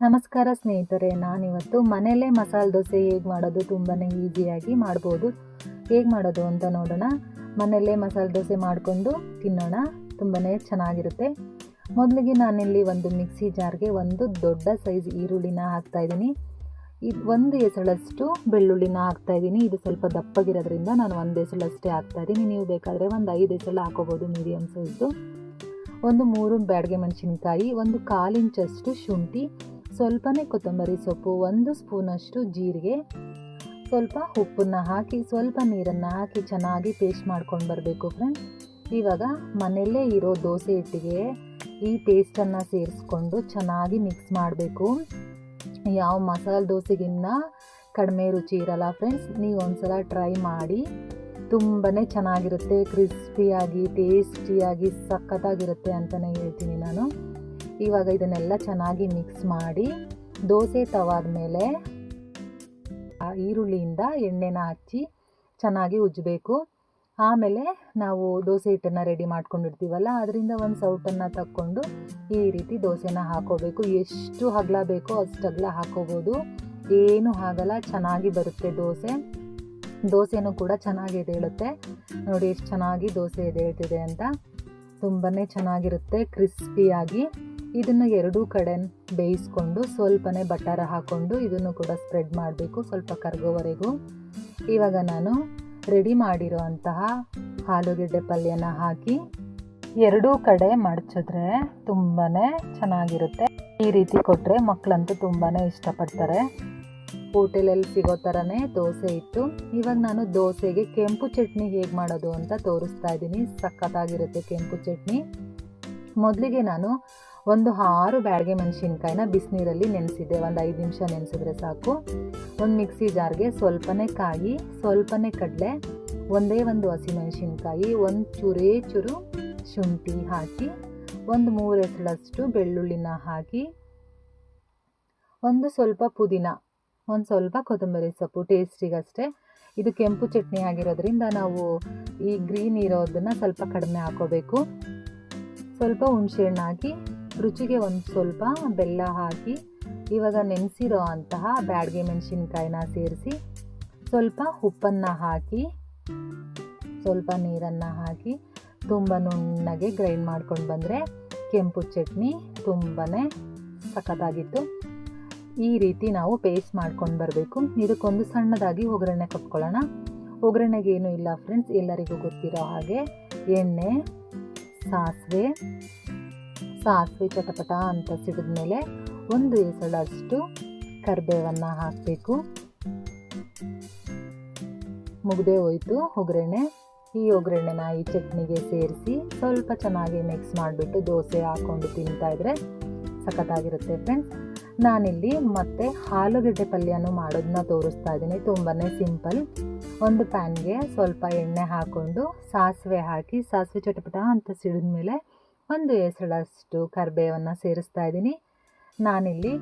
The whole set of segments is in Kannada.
ನಮಸ್ಕಾರ ಸ್ನೇಹಿತರೆ, ನಾನಿವತ್ತು ಮನೆಯಲ್ಲೇ ಮಸಾಲೆ ದೋಸೆ ಹೇಗೆ ಮಾಡೋದು ತುಂಬಾ ಈಸಿಯಾಗಿ ಮಾಡ್ಬೋದು. ಹೇಗೆ ಮಾಡೋದು ಅಂತ ನೋಡೋಣ. ಮನೆಯಲ್ಲೇ ಮಸಾಲೆ ದೋಸೆ ಮಾಡಿಕೊಂಡು ತಿನ್ನೋಣ, ತುಂಬಾ ಚೆನ್ನಾಗಿರುತ್ತೆ. ಮೊದಲಿಗೆ ನಾನಿಲ್ಲಿ ಒಂದು ಮಿಕ್ಸಿ ಜಾರ್ಗೆ ಒಂದು ದೊಡ್ಡ ಸೈಜ್ ಈರುಳ್ಳಿನ ಹಾಕ್ತಾಯಿದ್ದೀನಿ. ಒಂದು ಎಸಳಷ್ಟು ಬೆಳ್ಳುಳ್ಳಿನ ಹಾಕ್ತಾಯಿದ್ದೀನಿ. ಇದು ಸ್ವಲ್ಪ ದಪ್ಪಗಿರೋದ್ರಿಂದ ನಾನು ಒಂದು ಎಸಳಷ್ಟೇ ಹಾಕ್ತಾಯಿದ್ದೀನಿ. ನೀವು ಬೇಕಾದರೆ ಒಂದು 5 ಎಸಳು ಹಾಕೋಬೋದು, ಮೀಡಿಯಮ್ ಸೈಜು. ಒಂದು 3 ಬ್ಯಾಡಗೆ ಮೆಣಸಿನ್ಕಾಯಿ, ಒಂದು 1/4 ಇಂಚಷ್ಟು ಶುಂಠಿ, ಸ್ವಲ್ಪನೇ ಕೊತ್ತಂಬರಿ ಸೊಪ್ಪು, 1 ಸ್ಪೂನಷ್ಟು ಜೀರಿಗೆ, ಸ್ವಲ್ಪ ಉಪ್ಪನ್ನು ಹಾಕಿ ಸ್ವಲ್ಪ ನೀರನ್ನು ಹಾಕಿ ಚೆನ್ನಾಗಿ ಪೇಸ್ಟ್ ಮಾಡ್ಕೊಂಡು ಬರಬೇಕು ಫ್ರೆಂಡ್ಸ್. ಇವಾಗ ಮನೆಯಲ್ಲೇ ಇರೋ ದೋಸೆ ಹಿಟ್ಟಿಗೆ ಈ ಪೇಸ್ಟನ್ನು ಸೇರಿಸ್ಕೊಂಡು ಚೆನ್ನಾಗಿ ಮಿಕ್ಸ್ ಮಾಡಬೇಕು. ಯಾವ ಮಸಾಲೆ ದೋಸೆಗಿನ್ನ ಕಡಿಮೆ ರುಚಿ ಇರಲ್ಲ ಫ್ರೆಂಡ್ಸ್. ನೀವು ಒಂದ್ಸಲ ಟ್ರೈ ಮಾಡಿ, ತುಂಬಾ ಚೆನ್ನಾಗಿರುತ್ತೆ. ಕ್ರಿಸ್ಪಿಯಾಗಿ ಟೇಸ್ಟಿಯಾಗಿ ಸಖತ್ತಾಗಿರುತ್ತೆ ಅಂತಲೇ ಹೇಳ್ತೀನಿ ನಾನು. ಇವಾಗ ಇದನ್ನೆಲ್ಲ ಚೆನ್ನಾಗಿ ಮಿಕ್ಸ್ ಮಾಡಿ ದೋಸೆ ತವಾದ ಮೇಲೆ ಈರುಳ್ಳಿಯಿಂದ ಎಣ್ಣೆನ ಹಚ್ಚಿ ಚೆನ್ನಾಗಿ ಉಜ್ಜಬೇಕು. ಆಮೇಲೆ ನಾವು ದೋಸೆ ಹಿಟ್ಟನ್ನು ರೆಡಿ ಮಾಡ್ಕೊಂಡಿರ್ತೀವಲ್ಲ, ಅದರಿಂದ ಒಂದು ಸೌಟನ್ನು ತಕ್ಕೊಂಡು ಈ ರೀತಿ ದೋಸೆನ ಹಾಕೋಬೇಕು. ಎಷ್ಟು ಅಗಲ ಬೇಕೋ ಅಷ್ಟು ಅಗಲ ಹಾಕೋಬೋದು, ಏನೂ ಆಗಲ್ಲ, ಚೆನ್ನಾಗಿ ಬರುತ್ತೆ ದೋಸೆನೂ ಕೂಡ ಚೆನ್ನಾಗಿ ಎದ್ದೇಳುತ್ತೆ. ನೋಡಿ ಎಷ್ಟು ಚೆನ್ನಾಗಿ ದೋಸೆ ಎದ್ದೇಳ್ತಿದೆ ಅಂತ. ತುಂಬಾ ಚೆನ್ನಾಗಿರುತ್ತೆ ಕ್ರಿಸ್ಪಿಯಾಗಿ. ಇದನ್ನು ಎರಡೂ ಕಡೆ ಬೇಯಿಸ್ಕೊಂಡು ಸ್ವಲ್ಪನೇ ಬಟರ್ ಹಾಕ್ಕೊಂಡು ಇದನ್ನು ಕೂಡ ಸ್ಪ್ರೆಡ್ ಮಾಡಬೇಕು ಸ್ವಲ್ಪ ಕರಗೋವರೆಗೂ. ಇವಾಗ ನಾನು ರೆಡಿ ಮಾಡಿರೋ ಅಂತಹ ಆಲೂಗೆಡ್ಡೆ ಪಲ್ಯನ ಹಾಕಿ ಎರಡೂ ಕಡೆ ಮಡಚಿದ್ರೆ ತುಂಬಾ ಚೆನ್ನಾಗಿರುತ್ತೆ. ಈ ರೀತಿ ಕೊಟ್ಟರೆ ಮಕ್ಕಳಂತೂ ತುಂಬಾ ಇಷ್ಟಪಡ್ತಾರೆ. ಹೋಟೆಲಲ್ಲಿ ಸಿಗೋ ಥರನೇ ದೋಸೆ ಇತ್ತು. ಇವಾಗ ನಾನು ದೋಸೆಗೆ ಕೆಂಪು ಚಟ್ನಿ ಹೇಗೆ ಮಾಡೋದು ಅಂತ ತೋರಿಸ್ತಾ ಇದ್ದೀನಿ. ಸಖತ್ತಾಗಿರುತ್ತೆ ಕೆಂಪು ಚಟ್ನಿ. ಮೊದಲಿಗೆ ನಾನು ಒಂದು 6 ಬ್ಯಾಡಗೆ ಮೆಣಸಿನ್ಕಾಯಿನ ಬಿಸಿನೀರಲ್ಲಿ ನೆನೆಸಿದ್ದೆ. ಒಂದು 5 ನಿಮಿಷ ನೆನೆಸಿದ್ರೆ ಸಾಕು. ಒಂದು ಮಿಕ್ಸಿ ಜಾರ್ಗೆ ಸ್ವಲ್ಪನೇ ಕಾಯಿ, ಸ್ವಲ್ಪನೇ ಕಡಲೆ, ಒಂದು ಹಸಿಮೆಣಸಿನ್ಕಾಯಿ, ಒಂದು ಚೂರು ಶುಂಠಿ ಹಾಕಿ, ಒಂದು 3 ಎಸಳಷ್ಟು ಬೆಳ್ಳುಳ್ಳಿನ ಹಾಕಿ, ಒಂದು ಸ್ವಲ್ಪ ಪುದೀನ, ಒಂದು ಸ್ವಲ್ಪ ಕೊತ್ತಂಬರಿ ಸೊಪ್ಪು ಟೇಸ್ಟಿಗಷ್ಟೇ. ಇದು ಕೆಂಪು ಚಟ್ನಿ ಆಗಿರೋದ್ರಿಂದ ನಾವು ಈ ಗ್ರೀನ್ ಇರೋದನ್ನು ಸ್ವಲ್ಪ ಕಡಿಮೆ ಹಾಕೋಬೇಕು. ಸ್ವಲ್ಪ ಹುಣಸೆಹಣ್ಣು ಹಾಕಿ, ರುಚಿಗೆ ಒಂದು ಸ್ವಲ್ಪ ಬೆಲ್ಲ ಹಾಕಿ, ಇವಾಗ ನೆನೆಸಿರೋ ಅಂತಹ ಬ್ಯಾಡಗೆ ಮೆಣಸಿನ್ಕಾಯಿನ ಸೇರಿಸಿ ಸ್ವಲ್ಪ ಉಪ್ಪನ್ನು ಹಾಕಿ ಸ್ವಲ್ಪ ನೀರನ್ನು ಹಾಕಿ ತುಂಬ ನುಣ್ಣಗೆ ಗ್ರೈಂಡ್ ಮಾಡ್ಕೊಂಡು ಬಂದರೆ ಕೆಂಪು ಚಟ್ನಿ ತುಂಬಾ ಸಖತ್ತಾಗಿತ್ತು. ಈ ರೀತಿ ನಾವು ಪೇಸ್ಟ್ ಮಾಡ್ಕೊಂಡು ಬರಬೇಕು. ಇದಕ್ಕೊಂದು ಸಣ್ಣದಾಗಿ ಒಗ್ಗರಣೆ ಕೊಟ್ಕೊಳ್ಳೋಣ. ಒಗ್ಗರಣೆಗೇನು ಇಲ್ಲ ಫ್ರೆಂಡ್ಸ್, ಎಲ್ಲರಿಗೂ ಗೊತ್ತಿರೋ ಹಾಗೆ ಎಣ್ಣೆ, ಸಾಸಿವೆ ಚಟಪಟ ಅಂತ ಸಿಡಿದ ಮೇಲೆ 1 ಎಸಳಷ್ಟು ಕರಿಬೇವನ್ನು ಹಾಕಬೇಕು. ಮುಗ್ದೇ ಹೋಯ್ತು ಒಗ್ಗರಣೆ. ಈ ಒಗ್ಗರಣೆನ ಈ ಚಟ್ನಿಗೆ ಸೇರಿಸಿ ಸ್ವಲ್ಪ ಚೆನ್ನಾಗಿ ಮಿಕ್ಸ್ ಮಾಡಿಬಿಟ್ಟು ದೋಸೆ ಹಾಕ್ಕೊಂಡು ತಿಂತಾಯಿದ್ರೆ ಸಖತ್ತಾಗಿರುತ್ತೆ ಫ್ರೆಂಡ್ಸ್. ನಾನಿಲ್ಲಿ ಮತ್ತೆ ಆಲೂಗೆಡ್ಡೆ ಪಲ್ಯನೂ ಮಾಡೋದನ್ನ ತೋರಿಸ್ತಾ ಇದ್ದೀನಿ. ತುಂಬಾ ಸಿಂಪಲ್. ಒಂದು ಪ್ಯಾನ್ಗೆ ಸ್ವಲ್ಪ ಎಣ್ಣೆ ಹಾಕ್ಕೊಂಡು ಸಾಸಿವೆ ಹಾಕಿ, ಸಾಸಿವೆ ಚಟಪಟ ಅಂತ ಸಿಡಿದ ಮೇಲೆ 1 ಎಸಳಷ್ಟು ಕರಿಬೇವನ್ನು ಸೇರಿಸ್ತಾ ಇದ್ದೀನಿ. ನಾನಿಲ್ಲಿ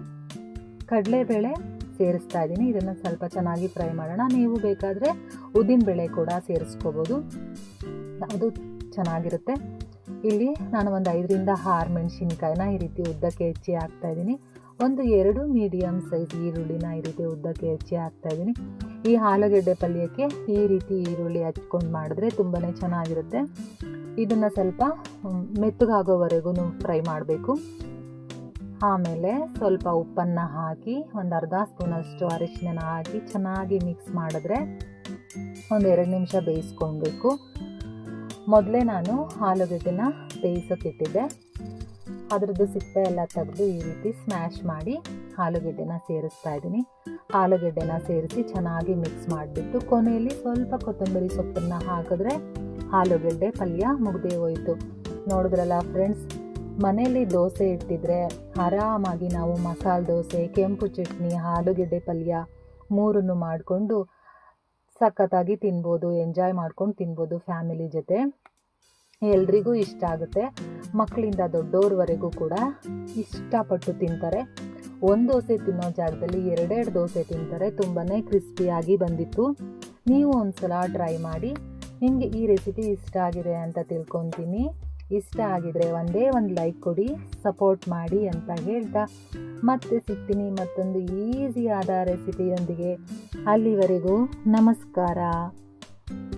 ಕಡಲೆಬೇಳೆ ಸೇರಿಸ್ತಾ ಇದ್ದೀನಿ. ಇದನ್ನು ಸ್ವಲ್ಪ ಚೆನ್ನಾಗಿ ಫ್ರೈ ಮಾಡೋಣ. ನೀವು ಬೇಕಾದರೆ ಉದ್ದಿನಬೇಳೆ ಕೂಡ ಸೇರಿಸ್ಕೋಬೋದು, ಅದು ಚೆನ್ನಾಗಿರುತ್ತೆ. ಇಲ್ಲಿ ನಾನು ಒಂದು 5 ರಿಂದ 6 ಮೆಣಸಿನ್ಕಾಯಿನ ಈ ರೀತಿ ಉದ್ದಕ್ಕೆ ಹೆಚ್ಚಿ ಹಾಕ್ತಾಯಿದ್ದೀನಿ. 2 ಮೀಡಿಯಮ್ ಸೈಜ್ ಈರುಳ್ಳಿನ ಈ ರೀತಿ ಉದ್ದಕ್ಕೆ ಹೆಚ್ಚಿ ಹಾಕ್ತಾಯಿದ್ದೀನಿ. ಈ ಆಲೂಗೆಡ್ಡೆ ಪಲ್ಯಕ್ಕೆ ಈ ರೀತಿ ಈರುಳ್ಳಿ ಹಚ್ಕೊಂಡು ಮಾಡಿದ್ರೆ ತುಂಬಾ ಚೆನ್ನಾಗಿರುತ್ತೆ. ಇದನ್ನು ಸ್ವಲ್ಪ ಮೆತ್ತಗಾಗೋವರೆಗೂ ಫ್ರೈ ಮಾಡಬೇಕು. ಆಮೇಲೆ ಸ್ವಲ್ಪ ಉಪ್ಪನ್ನು ಹಾಕಿ ಒಂದು ಅರ್ಧ ಸ್ಪೂನಷ್ಟು ಅರಿಶಿನ ಹಾಕಿ ಚೆನ್ನಾಗಿ ಮಿಕ್ಸ್ ಮಾಡಿದ್ರೆ ಒಂದು 2 ನಿಮಿಷ ಬೇಯಿಸ್ಕೊಳ್ಬೇಕು. ಮೊದಲೇ ನಾನು ಆಲೂಗೆಡ್ಡೆನ ಬೇಯಿಸೋಕ್ಕಿಟ್ಟಿದ್ದೆ. ಅದರದ್ದು ಸಿಪ್ಪೆ ಎಲ್ಲ ತೆಗೆದು ಈ ರೀತಿ ಸ್ಮ್ಯಾಶ್ ಮಾಡಿ ಆಲೂಗೆಡ್ಡೆನ ಸೇರಿಸ್ತಾ ಇದ್ದೀನಿ. ಆಲೂಗೆಡ್ಡೆನ ಸೇರಿಸಿ ಚೆನ್ನಾಗಿ ಮಿಕ್ಸ್ ಮಾಡಿಬಿಟ್ಟು ಕೊನೆಯಲ್ಲಿ ಸ್ವಲ್ಪ ಕೊತ್ತಂಬರಿ ಸೊಪ್ಪನ್ನು ಹಾಕಿದ್ರೆ ಆಲೂಗೆಡ್ಡೆ ಪಲ್ಯ ಮುಗ್ದೇ ಹೋಯಿತು. ನೋಡಿದ್ರಲ್ಲ ಫ್ರೆಂಡ್ಸ್, ಮನೆಯಲ್ಲಿ ದೋಸೆ ಇಟ್ಟಿದ್ರೆ ಆರಾಮಾಗಿ ನಾವು ಮಸಾಲೆ ದೋಸೆ, ಕೆಂಪು ಚಟ್ನಿ, ಆಲೂಗೆಡ್ಡೆ ಪಲ್ಯ 3 ಮಾಡಿಕೊಂಡು ಸಖತ್ತಾಗಿ ತಿನ್ಬೋದು, ಎಂಜಾಯ್ ಮಾಡ್ಕೊಂಡು ತಿನ್ಬೋದು ಫ್ಯಾಮಿಲಿ ಜೊತೆ. ಎಲ್ರಿಗೂ ಇಷ್ಟ ಆಗುತ್ತೆ. ಮಕ್ಕಳಿಂದ ದೊಡ್ಡೋರ್ವರೆಗೂ ಕೂಡ ಇಷ್ಟಪಟ್ಟು ತಿಂತಾರೆ. ಒಂದು ದೋಸೆ ತಿನ್ನೋ ಜಾಗದಲ್ಲಿ 2 ದೋಸೆ ತಿಂತಾರೆ. ತುಂಬಾ ಕ್ರಿಸ್ಪಿಯಾಗಿ ಬಂದಿತ್ತು. ನೀವು ಒಂದು ಸಲ ಟ್ರೈ ಮಾಡಿ. ನಿಮಗೆ ಈ ರೆಸಿಪಿ ಇಷ್ಟ ಆಗಿದೆ ಅಂತ ತಿಳ್ಕೊತೀನಿ. ಇಷ್ಟ ಆಗಿದರೆ ಒಂದೇ ಒಂದು ಲೈಕ್ ಕೊಡಿ, ಸಪೋರ್ಟ್ ಮಾಡಿ ಅಂತ ಹೇಳ್ತಾ ಮತ್ತೆ ಸಿಗ್ತೀನಿ ಮತ್ತೊಂದು ಈಸಿಯಾದ ರೆಸಿಪಿಯೊಂದಿಗೆ. ಅಲ್ಲಿವರೆಗೂ ನಮಸ್ಕಾರ.